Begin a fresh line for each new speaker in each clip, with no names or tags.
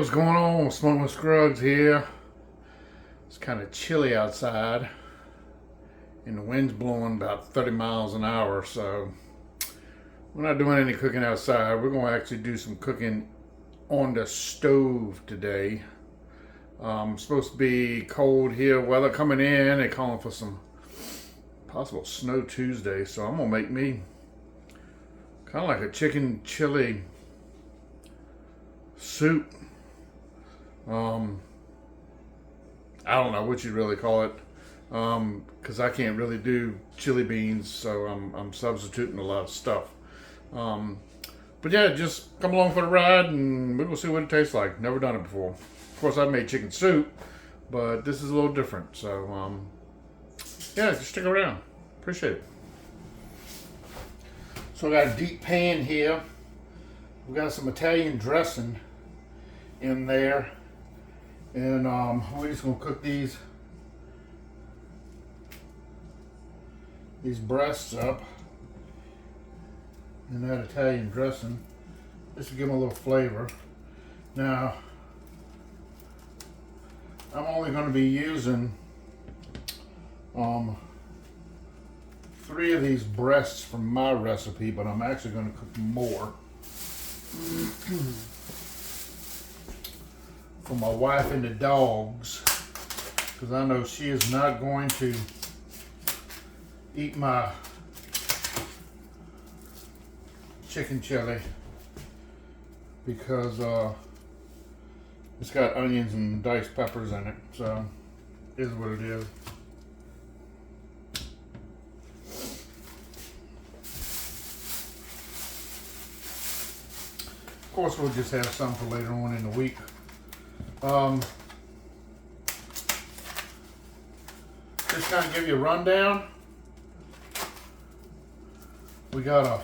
what's going on? Smoking with Scruggs here. It's kind of chilly outside and the wind's blowing about 30 miles an hour, so we're not doing any cooking outside. We're going to actually do some cooking on the stove today. Supposed to be cold here, weather coming in. They're calling for some possible snow Tuesday, so I'm going to make me kind of like a chicken chili soup. I don't know what you'd really call it, because I can't really do chili beans, so I'm substituting a lot of stuff. But yeah, just come along for the ride and we're gonna see what it tastes like. Never done it before. Of course, I've made chicken soup, but this is a little different. So yeah, just stick around. Appreciate it. So I got a deep pan here. We got some Italian dressing in there, and we're just gonna cook these breasts up in that Italian dressing. This will give them a little flavor. Now, I'm only going to be using 3 of these breasts from my recipe, but I'm actually going to cook more for my wife and the dogs, because I know she is not going to eat my chicken chili because it's got onions and diced peppers in it, so it is what it is. Of course, we'll just have some for later on in the week. Just kind of give you a rundown. We got a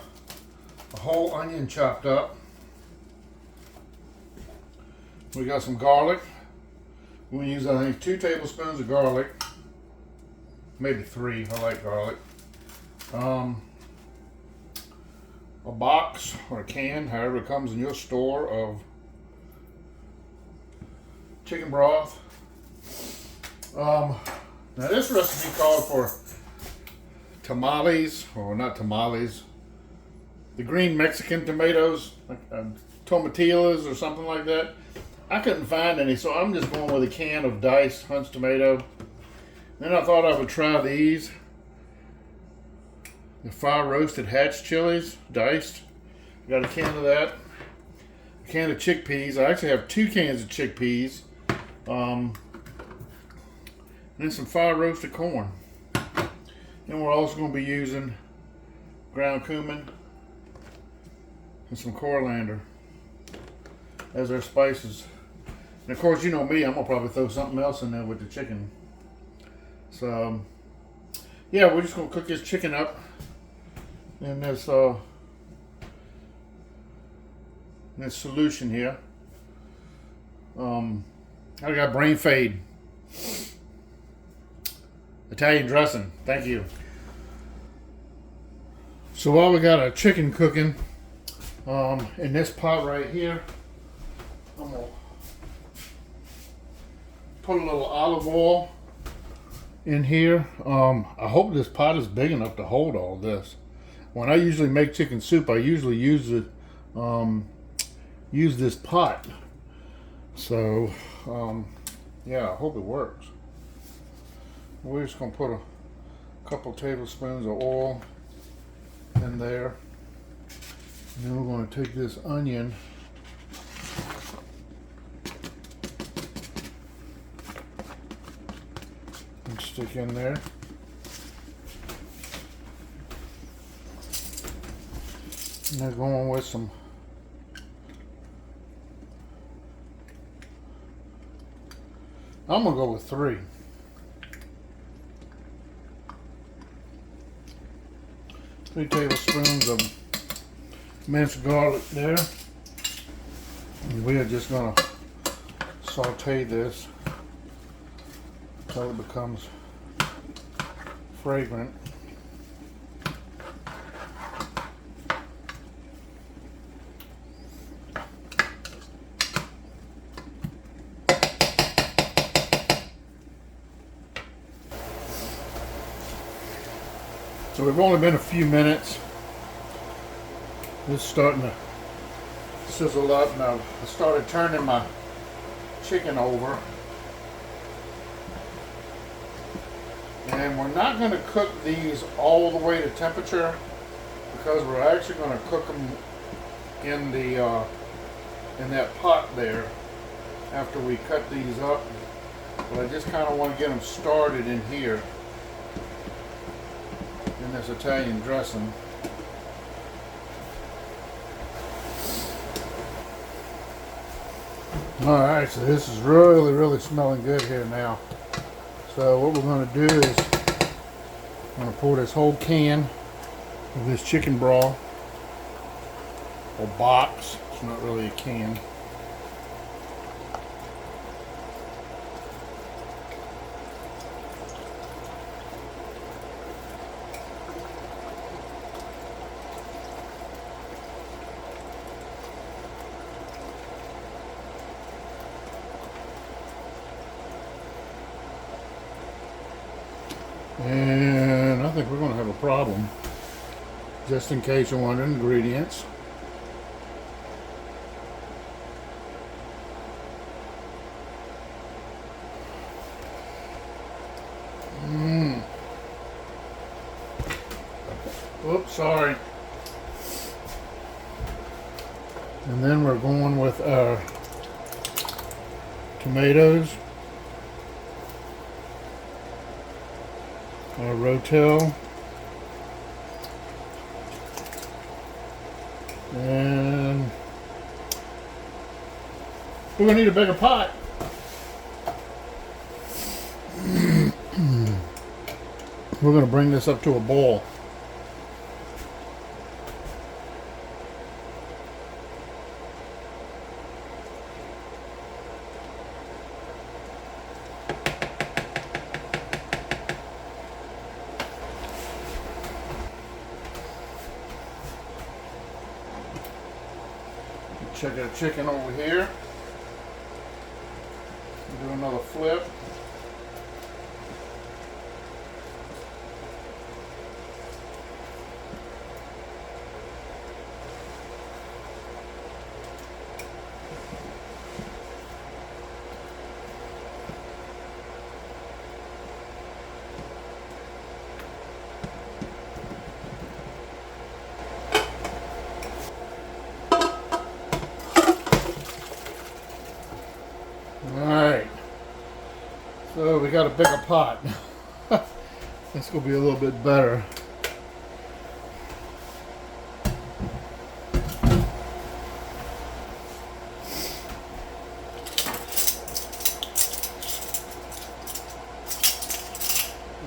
whole onion chopped up. We got some garlic. We're gonna use, I think, 2 tablespoons of garlic. Maybe 3, I like garlic. A box or a can, however it comes in your store, of chicken broth. Now this recipe called for tamales, or not tamales, the green Mexican tomatoes, like tomatillas or something like that. I couldn't find any, so I'm just going with a can of diced Hunt's tomato. Then I thought I would try these, the fire roasted hatch chilies, diced. Got a can of that. A can of chickpeas. I actually have 2 cans of chickpeas. And then some fire roasted corn. Then we're also going to be using ground cumin and some coriander as our spices. And of course, you know me, I'm going to probably throw something else in there with the chicken. So, yeah, we're just going to cook this chicken up in this solution here. I got brain fade. Italian dressing, thank you. So while we got our chicken cooking, in this pot right here, I'm gonna put a little olive oil in here. I hope this pot is big enough to hold all this. When I usually make chicken soup, I usually use it, use this pot. So, yeah, I hope it works. We're just gonna put a couple tablespoons of oil in there. And then we're gonna take this onion and stick in there. And then going with some I'm gonna go with 3. 3 tablespoons of minced garlic there. And we are just gonna saute this until it becomes fragrant. So we've only been a few minutes. It's starting to sizzle up now. I started turning my chicken over. And we're not going to cook these all the way to temperature because we're actually going to cook them in the in that pot there after we cut these up. But I just kind of want to get them started in here in this Italian dressing. Alright, so this is really smelling good here now. So what we're going to do is I'm going to pour this whole can of this chicken broth, or box, it's not really a can. And I think we're going to have a problem. Just in case you're wondering, ingredients. Oops, sorry. And then we're going with our tomatoes. Our Ro-Tel, and we're going to need a bigger pot. We're going to bring this up to a boil. Check our chicken over here. Do another flip. Alright, so we got a bigger pot. That's going to be a little bit better.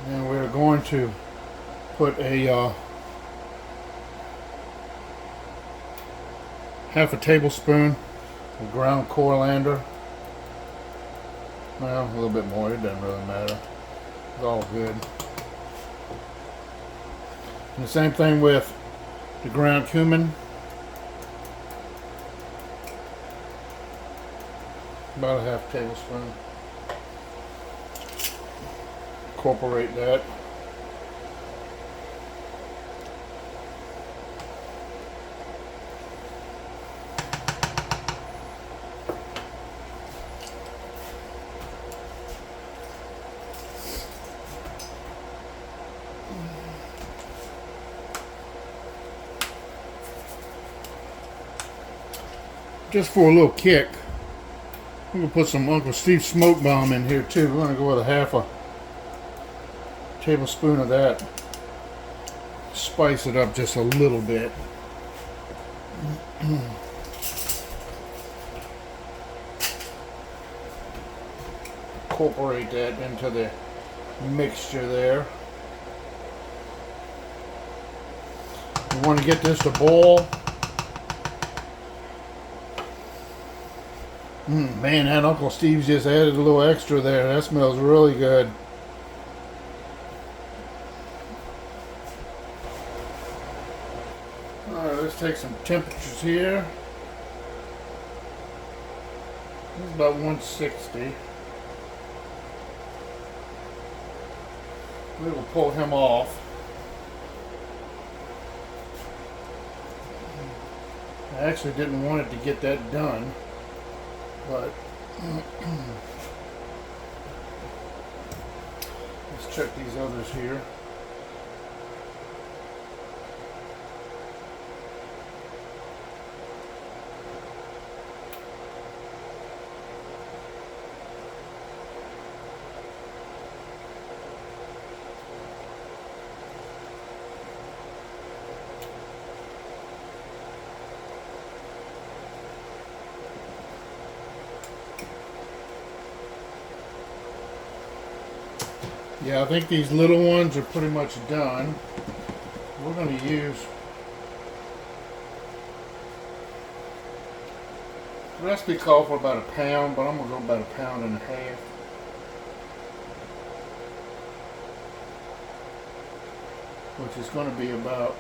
And we're going to put a half a tablespoon of ground coriander. Well, a little bit more, it doesn't really matter. It's all good. And the same thing with the ground cumin. About a half tablespoon. Incorporate that. Just for a little kick, we're going to put some Uncle Steve's smoke bomb in here too. We're going to go with a half a tablespoon of that. Spice it up just a little bit. Incorporate that into the mixture there. We want to get this to boil. Man, that Uncle Steve's just added a little extra there. That smells really good. Alright, let's take some temperatures here. This is about 160. We will pull him off. I actually didn't want it to get that done, but let's check these others here. Yeah, I think these little ones are pretty much done. We're going to use the recipe called for about a pound, but I'm going to go about a pound and a half. Which is going to be about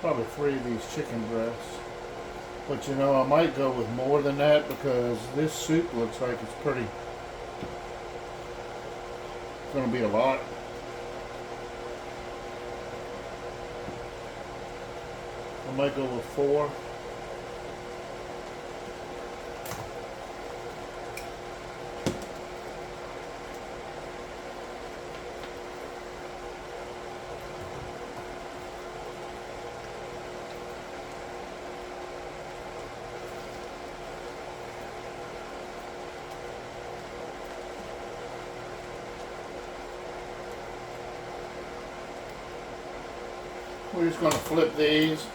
probably 3 of these chicken breasts. But you know, I might go with more than that because this soup looks like it's pretty, it's going to be a lot. I might go with 4. We're just going to flip these.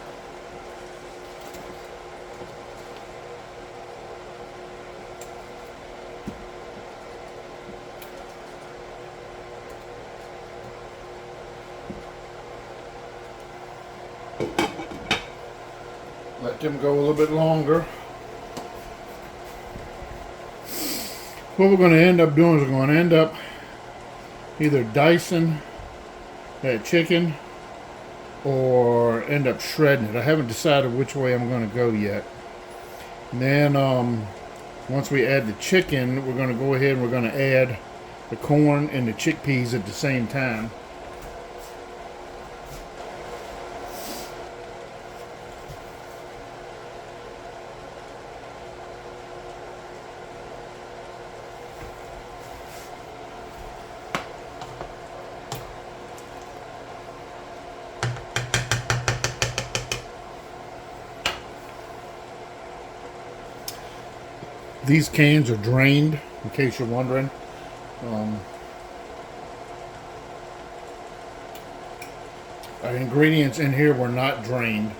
Let them go a little bit longer. What we're going to end up doing is we're going to end up either dicing that chicken or end up shredding it. I haven't decided which way I'm going to go yet. And then once we add the chicken, we're going to go ahead and we're going to add the corn and the chickpeas at the same time. These cans are drained, in case you're wondering. Our ingredients in here were not drained.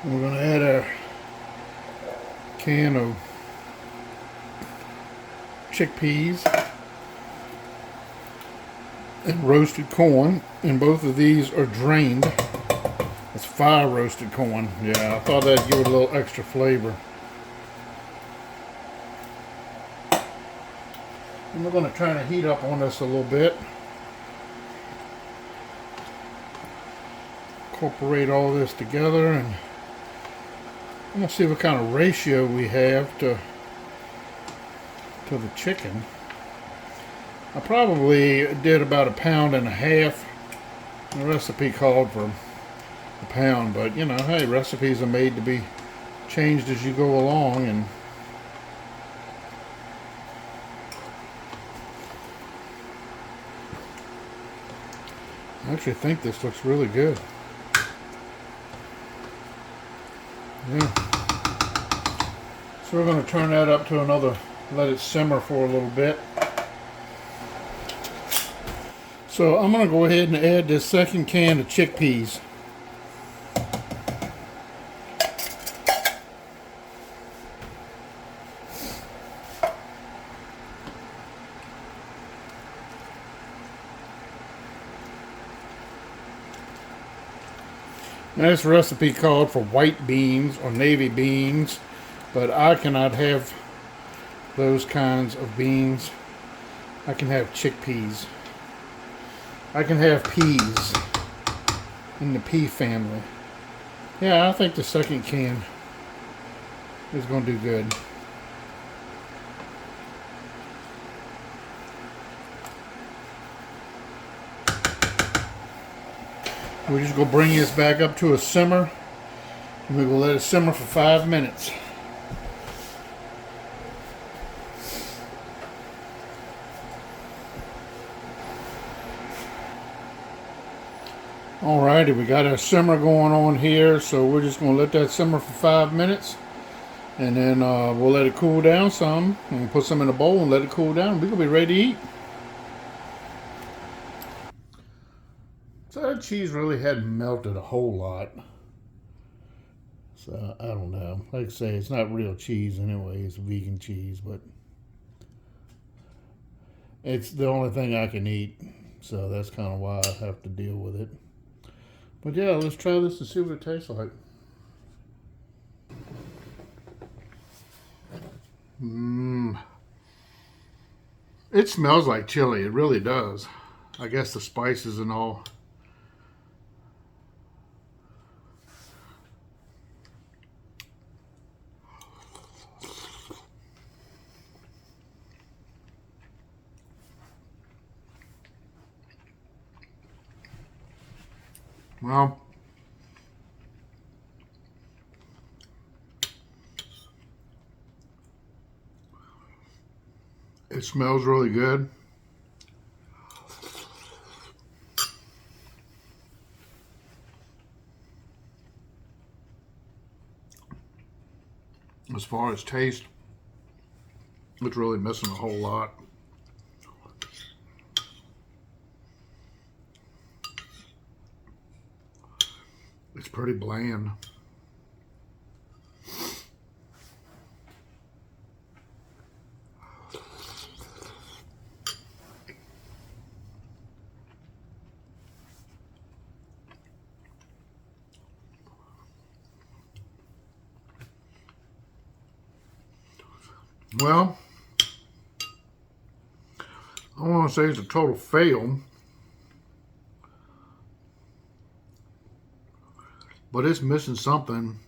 We're going to add our can of chickpeas and roasted corn, and both of these are drained as It's fire roasted corn. Yeah, I thought that'd give it a little extra flavor. And we're going to try to heat up on this a little bit. Incorporate all this together, and I'm going to see what kind of ratio we have to the chicken. I probably did about 1.5 pounds. The recipe called for a pound, but you know, hey, recipes are made to be changed as you go along, and I actually think this looks really good. Yeah. So we're going to turn that up to another, let it simmer for a little bit. So I'm going to go ahead and add this second can of chickpeas. Now, this recipe called for white beans or navy beans, but I cannot have those kinds of beans. I can have chickpeas. I can have peas in the pea family. Yeah, I think the second can is going to do good. We're just going to bring this back up to a simmer, and we're going to let it simmer for 5 minutes. Alrighty, we got our simmer going on here, so we're just going to let that simmer for 5 minutes, and then we'll let it cool down some, and we'll put some in a bowl and let it cool down. We're going to be ready to eat. So that cheese really hadn't melted a whole lot. So I don't know. Like I say, it's not real cheese anyway. It's vegan cheese, but it's the only thing I can eat. So that's kind of why I have to deal with it. But yeah, let's try this and see what it tastes like. It smells like chili. It really does. I guess the spices and all. Well, it smells really good. As far as taste, it's really missing a whole lot. It's pretty bland. Well, I want to say it's a total fail, but it's missing something